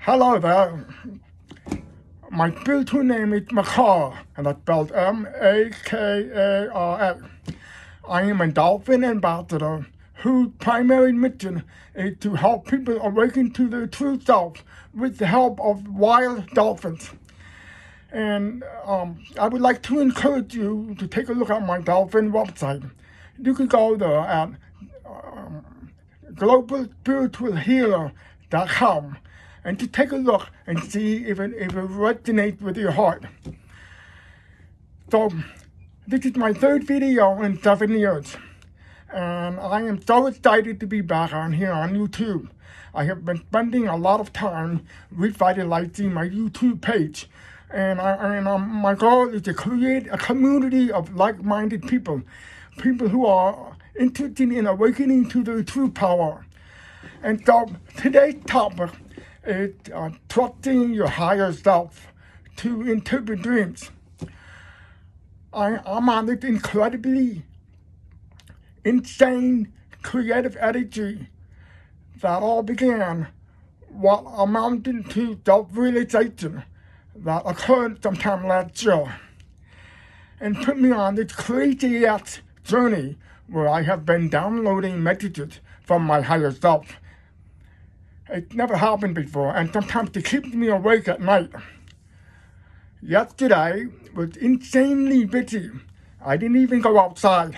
Hello there. My spiritual name is Makar, and that's spelled Makara. I am a dolphin ambassador whose primary mission is to help people awaken to their true self with the help of wild dolphins. And I would like to encourage you to take a look at my dolphin website. You can go there at globalspiritualhealer.com and to take a look and see if it resonates with your heart. So, this is my third video in 7 years, and I am so excited to be back on here on YouTube. I have been spending a lot of time revitalizing my YouTube page, and my goal is to create a community of like-minded people who are interested in awakening to their true power. And so today's topic is trusting your higher self to interpret dreams. I'm on this incredibly insane creative energy that all began what amounted to self-realization that occurred sometime last year and put me on this crazy-ass journey where I have been downloading messages from my higher self. It never happened before, and sometimes it keeps me awake at night. Yesterday was insanely busy. I didn't even go outside.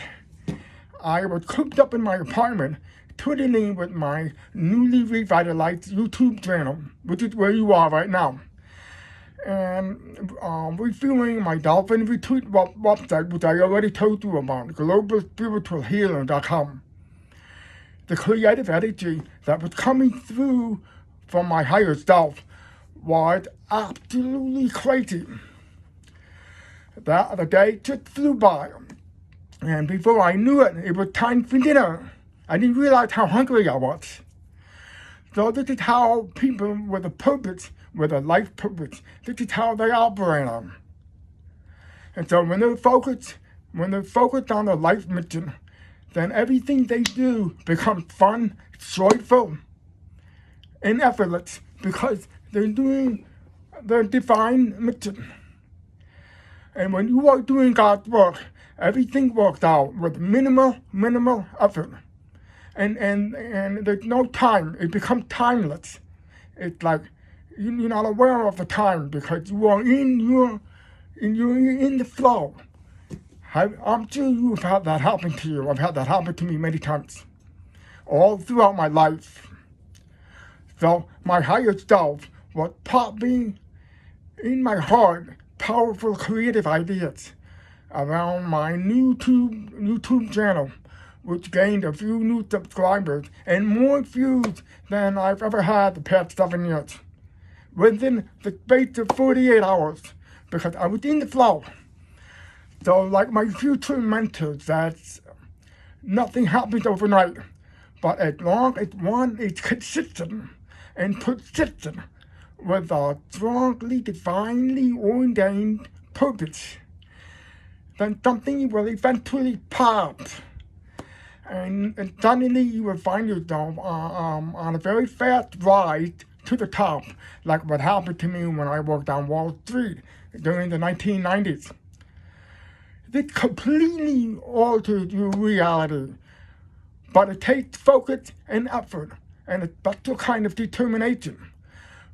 I was cooped up in my apartment, twiddling with my newly revitalized YouTube channel, which is where you are right now, and reviewing my dolphin retreat website, which I already told you about, globalspiritualhealer.com. The creative energy that was coming through from my higher self was absolutely crazy. The day just flew by, and before I knew it, it was time for dinner. I didn't realize how hungry I was. So this is how people with a purpose, with a life purpose, this is how they operate on. And so when they're focused on their life mission, then everything they do becomes fun, joyful, and effortless because they're doing their divine mission. And when you are doing God's work, everything works out with minimal effort. And there's no time. It becomes timeless. It's like you're not aware of the time because you are in the flow. I'm sure you've had that happen to you. I've had that happen to me many times, all throughout my life. So my higher self was popping in my heart powerful creative ideas around my YouTube channel, which gained a few new subscribers and more views than I've ever had the past 7 years, within the space of 48 hours, because I was in the flow. So like my future mentor says, nothing happens overnight, but as long as one is consistent and persistent with a strongly, divinely ordained purpose, then something will eventually pop. And suddenly you will find yourself on a very fast ride to the top, like what happened to me when I worked on Wall Street during the 1990s. This completely altered your reality, but it takes focus and effort and a special kind of determination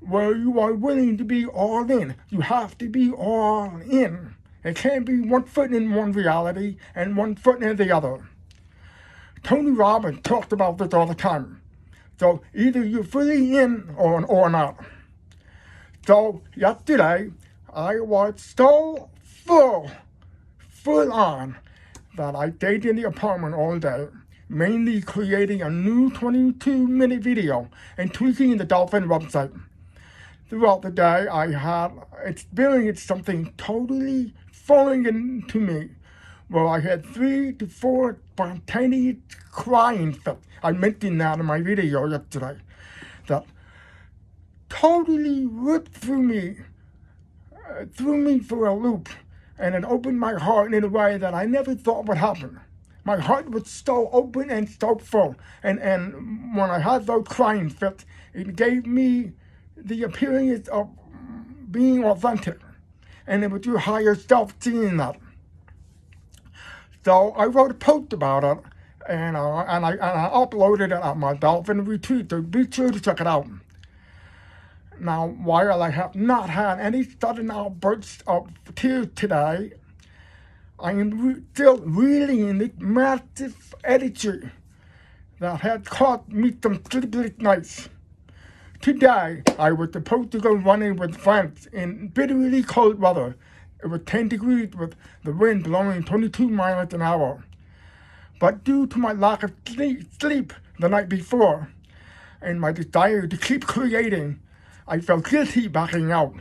where you are willing to be all in. You have to be all in. It can't be 1 foot in one reality and 1 foot in the other. Tony Robbins talked about this all the time. So either you're fully in or not. So yesterday, I was so full on that I stayed in the apartment all day, mainly creating a new 22-minute video and tweaking the Dolphin website. Throughout the day, I had experienced something totally foreign into me, where I had 3 to 4 spontaneous crying fits. I mentioned that in my video yesterday. That totally ripped through me for a loop. And it opened my heart in a way that I never thought would happen. My heart was so open and so full. And when I had those crying fits, it gave me the appearance of being authentic, and it was your higher self seeing that. So I wrote a post about it, and I uploaded it at my Dolphin Retreat, so be sure to check it out. Now, while I have not had any sudden outbursts of tears today, I am still reeling this massive energy that had caused me some sleepless nights. Today, I was supposed to go running with friends in bitterly cold weather. It was 10 degrees with the wind blowing 22 miles an hour. But due to my lack of sleep the night before and my desire to keep creating, I felt guilty backing out.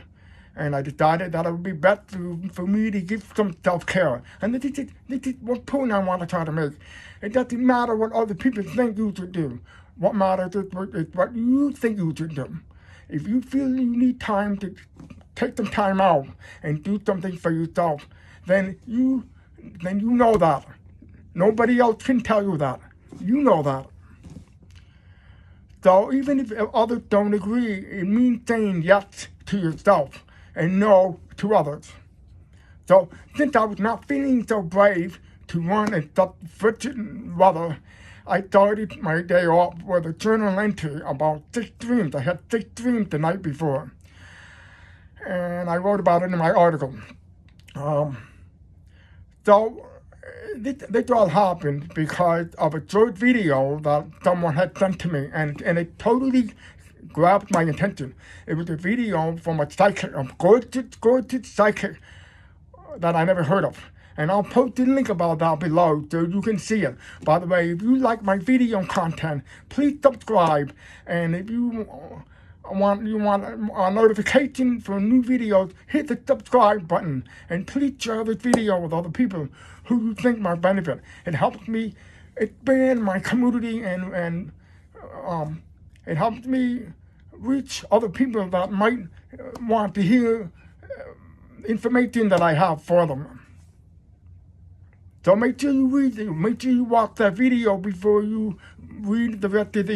And I decided that it would be better for me to give some self-care. And this is one point I want to try to make. It doesn't matter what other people think you should do. What matters is what you think you should do. If you feel you need time to take some time out and do something for yourself, then you know that. Nobody else can tell you that. You know that. So even if others don't agree, it means saying yes to yourself and no to others. So since I was not feeling so brave to run in such frigid weather, I started my day off with a journal entry about 6 dreams. I had 6 dreams the night before, and I wrote about it in my article. So this all happened because of a short video that someone had sent to me, and it totally grabbed my attention. It was a video from a psychic, a gorgeous psychic that I never heard of. And I'll post a link about that below so you can see it. By the way, if you like my video content, please subscribe. And if you want a notification for new videos, hit the subscribe button. And please share this video with other people who you think might benefit. It helps me expand my community and it helps me reach other people that might want to hear information that I have for them. So make sure you read it. Make sure you watch that video before you read the rest of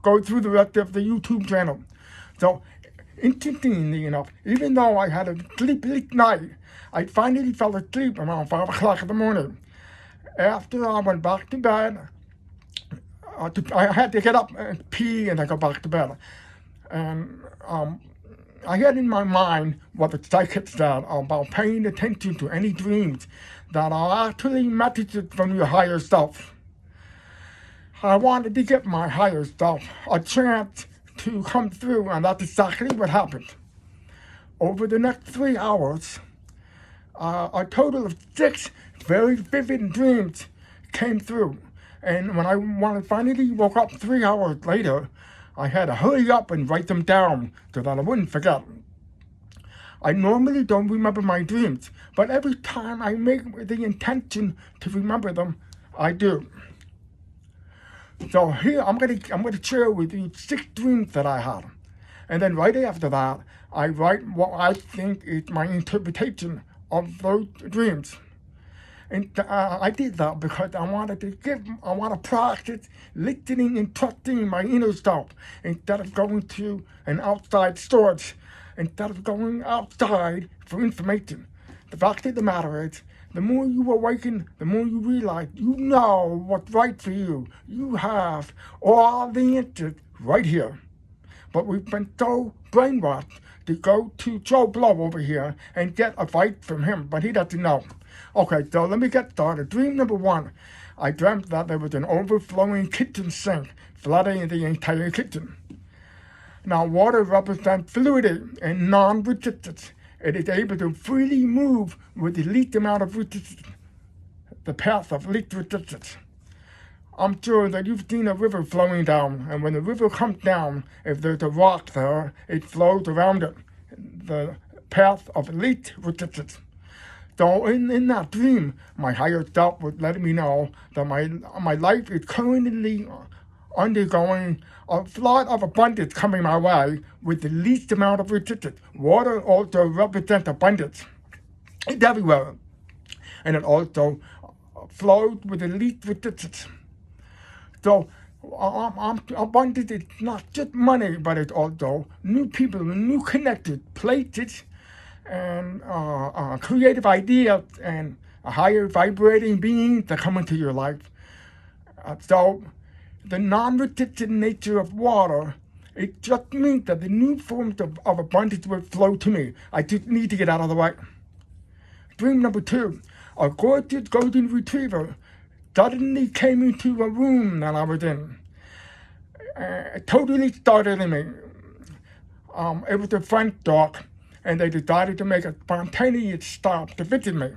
go through the rest of the YouTube channel. So, interestingly enough, even though I had a sleepless night, I finally fell asleep around 5 o'clock in the morning. After I went back to bed, I had to get up and pee and then go back to bed. And I had in my mind what the psychic said about paying attention to any dreams that are actually messages from your higher self. I wanted to give my higher self a chance to come through, and that's exactly what happened. Over the next 3 hours, a total of 6 very vivid dreams came through. And when I finally woke up 3 hours later, I had to hurry up and write them down so that I wouldn't forget. I normally don't remember my dreams, but every time I make the intention to remember them, I do. So here I'm gonna share with you 6 dreams that I had, and then right after that, I write what I think is my interpretation of those dreams. And I did that because I want to practice listening and trusting my inner self instead of going to an outside source, instead of going outside for information. The fact of the matter is, the more you awaken, the more you realize you know what's right for you. You have all the answers right here. But we've been so brainwashed to go to Joe Blow over here and get advice from him, but he doesn't know. Okay, so let me get started. Dream number 1. I dreamt that there was an overflowing kitchen sink flooding the entire kitchen. Now, water represents fluidity and non-resistance. It is able to freely move with the least amount of resistance, the path of least resistance. I'm sure that you've seen a river flowing down, and when the river comes down, if there's a rock there, it flows around it, the path of least resistance. So in that dream, my higher self was letting me know that my life is currently undergoing a flood of abundance coming my way with the least amount of resistance. Water also represents abundance. It's everywhere. And it also flows with the least resistance. So abundant. It's not just money, but it's also new people, new connected places, and creative ideas, and a higher vibrating being that come into your life. So the non-resistant nature of water, it just means that the new forms of abundance will flow to me. I just need to get out of the way. Dream number 2, a gorgeous golden retriever suddenly came into a room that I was in. Totally startled me. It was a friend dog, and they decided to make a spontaneous stop to visit me.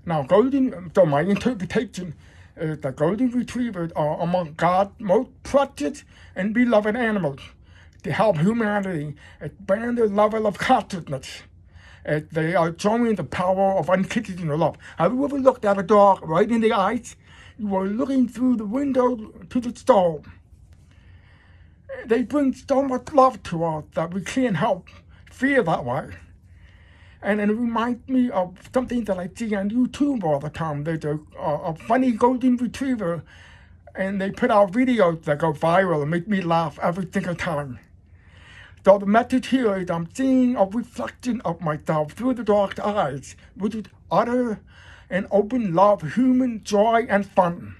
Now, so my interpretation is that golden retrievers are among God's most precious and beloved animals to help humanity expand their level of consciousness as they are showing the power of unconditional love. Have you ever looked at a dog right in the eyes? You are looking through the window to the soul. They bring so much love to us that we can't help feel that way. And it reminds me of something that I see on YouTube all the time. There's a funny golden retriever, and they put out videos that go viral and make me laugh every single time. So the message here is I'm seeing a reflection of myself through the dog's eyes, which is utter and open love, human joy, and fun.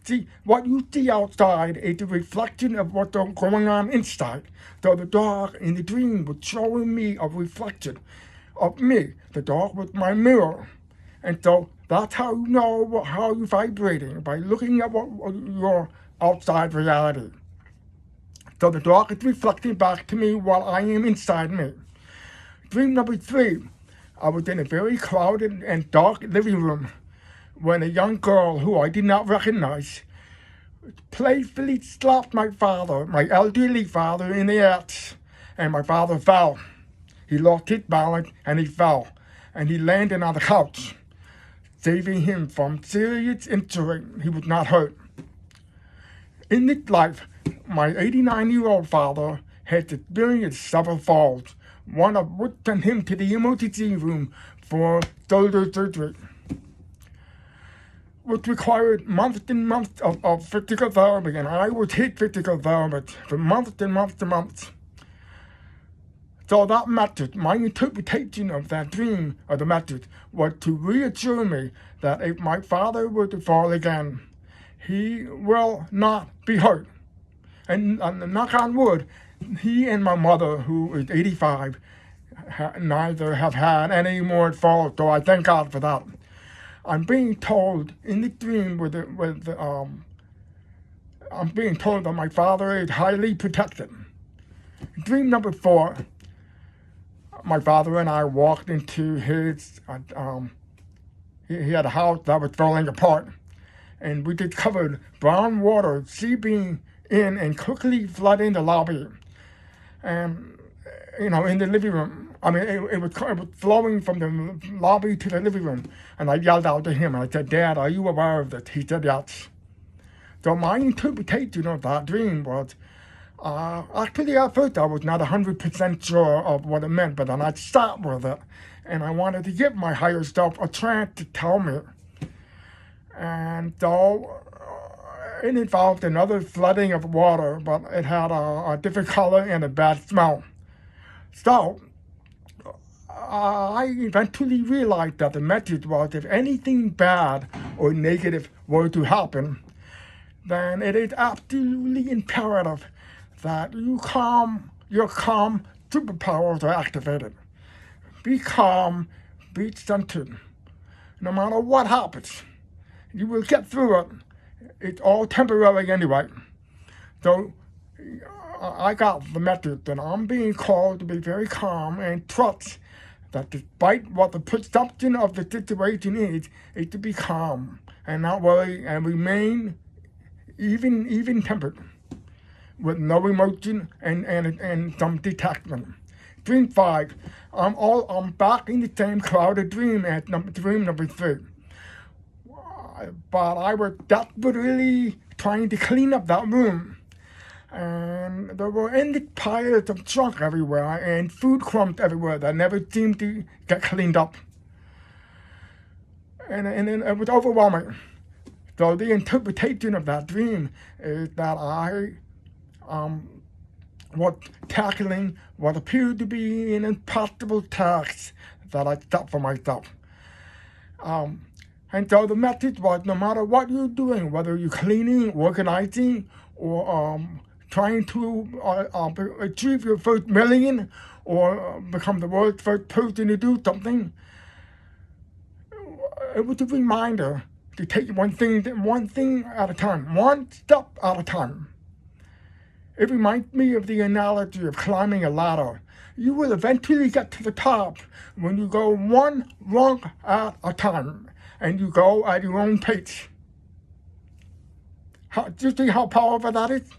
See, what you see outside is a reflection of what's going on inside. So the dog in the dream was showing me a reflection of me. The dog was my mirror. And so that's how you know how you're vibrating, by looking at your outside reality. So the dog is reflecting back to me while I am inside me. Dream number 3, I was in a very crowded and dark living room when a young girl who I did not recognize playfully slapped my father, my elderly father, in the ass, and my father fell. He lost his balance and he fell, and he landed on the couch, saving him from serious injury. He was not hurt. In this life, my 89-year-old father had experienced several falls, one of which sent him to the emergency room for shoulder surgery, which required months and months of physical therapy, and I would take physical therapy for months and months and months. So that message, my interpretation of that dream, or the message, was to reassure me that if my father were to fall again, he will not be hurt. And knock on wood, he and my mother, who is 85, neither have had any more falls, so I thank God for that. I'm being told in the dream I'm being told that my father is highly protected. Dream number 4, my father and I walked into his, he had a house that was falling apart, and we discovered brown water seeping in and quickly flooding the lobby. And, in the living room, it was flowing from the lobby to the living room. And I yelled out to him, and I said, "Dad, are you aware of this?" He said, "Yes." So my interpretation of that dream was, actually at first I was not 100% sure of what it meant, but then I sat with it, and I wanted to give my higher self a chance to tell me. And so it involved another flooding of water, but it had a different color and a bad smell. So I eventually realized that the message was, if anything bad or negative were to happen, then it is absolutely imperative that your calm superpowers are activated. Be calm, be centered. No matter what happens, you will get through it. It's all temporary anyway. So I got the message that I'm being called to be very calm and trust that despite what the perception of the situation is to be calm and not worry and remain even tempered, with no emotion and some detachment. Dream 5, I'm back in the same crowded dream as dream number 3. But I was desperately trying to clean up that room. And there were endless piles of junk everywhere and food crumbs everywhere that never seemed to get cleaned up. And it was overwhelming. So the interpretation of that dream is that I was tackling what appeared to be an impossible task that I set for myself. And so the message was, no matter what you're doing, whether you're cleaning, organizing, or trying to achieve your first million, or become the world's first person to do something, it was a reminder to take one thing at a time, one step at a time. It reminds me of the analogy of climbing a ladder. You will eventually get to the top when you go one rung at a time, and you go at your own pace. Do you see how powerful that is?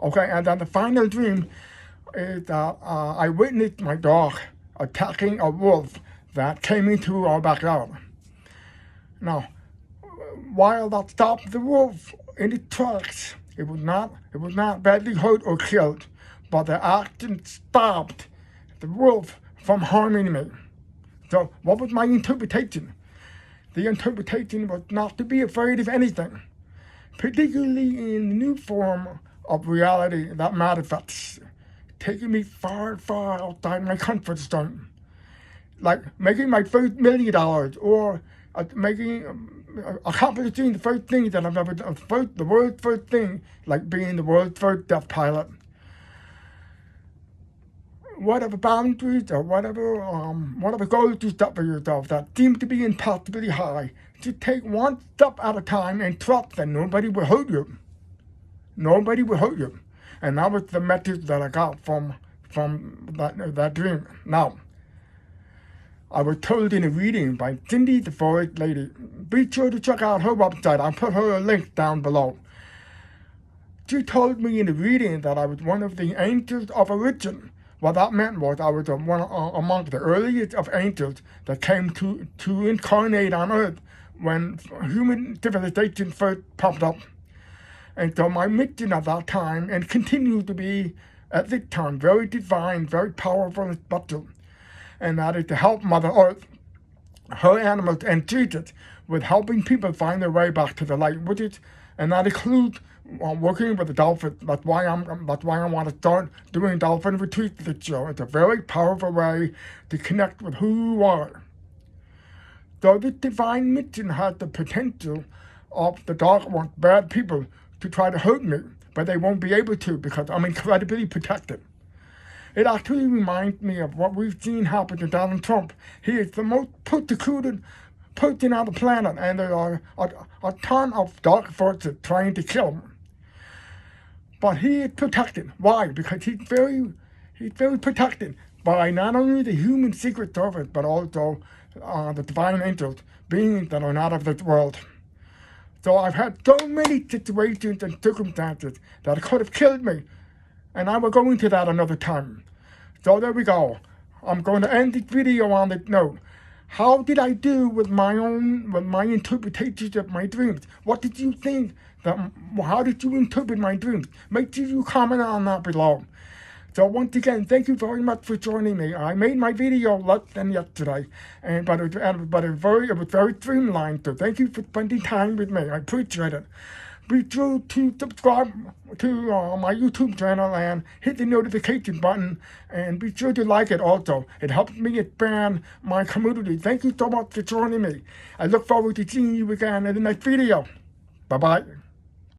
Okay, and then the final dream is that I witnessed my dog attacking a wolf that came into our backyard. Now, while that stopped the wolf in its tracks, it was not badly hurt or killed, but the action stopped the wolf from harming me. So what was my interpretation? The interpretation was not to be afraid of anything, particularly in the new form of reality that manifests, taking me far, far outside my comfort zone. Like making my first $1 million, or accomplishing the first thing that I've ever done, the world's first thing, like being the world's first deaf pilot. Whatever boundaries or whatever goals you set for yourself that seem to be impossibly high, just take one step at a time and trust that nobody will hurt you. Nobody will hurt you. And that was the message that I got from that dream. Now, I was told in a reading by Cindy, the Forest Lady. Be sure to check out her website. I'll put her link down below. She told me in the reading that I was one of the angels of origin. What that meant was I was one among the earliest of angels that came to incarnate on Earth when human civilization first popped up. And so my mission at that time, and continues to be at this time, very divine, very powerful and special. And that is to help Mother Earth, her animals, and Jesus with helping people find their way back to the light, and that includes working with the dolphins. That's why I want to start doing dolphin retreats this year. It's a very powerful way to connect with who you are. So this divine mission has the potential of the dark ones, bad people, to try to hurt me, but they won't be able to because I'm incredibly protected. It actually reminds me of what we've seen happen to Donald Trump. He is the most persecuted person on the planet, and there are a ton of dark forces trying to kill him. But he is protected. Why? Because he's very protected by not only the human secret service, but also the divine angels, beings that are not of this world. So I've had so many situations and circumstances that could have killed me, and I will go into that another time. So there we go. I'm going to end this video on this note. How did I do with my interpretations of my dreams? What did you think? How did you interpret my dreams? Make sure you comment on that below. So once again, thank you very much for joining me. I made my video less than yesterday, but it was very streamlined. So thank you for spending time with me. I appreciate it. Be sure to subscribe to my YouTube channel and hit the notification button, and be sure to like it also. It helps me expand my community. Thank you so much for joining me. I look forward to seeing you again in the next video. Bye-bye.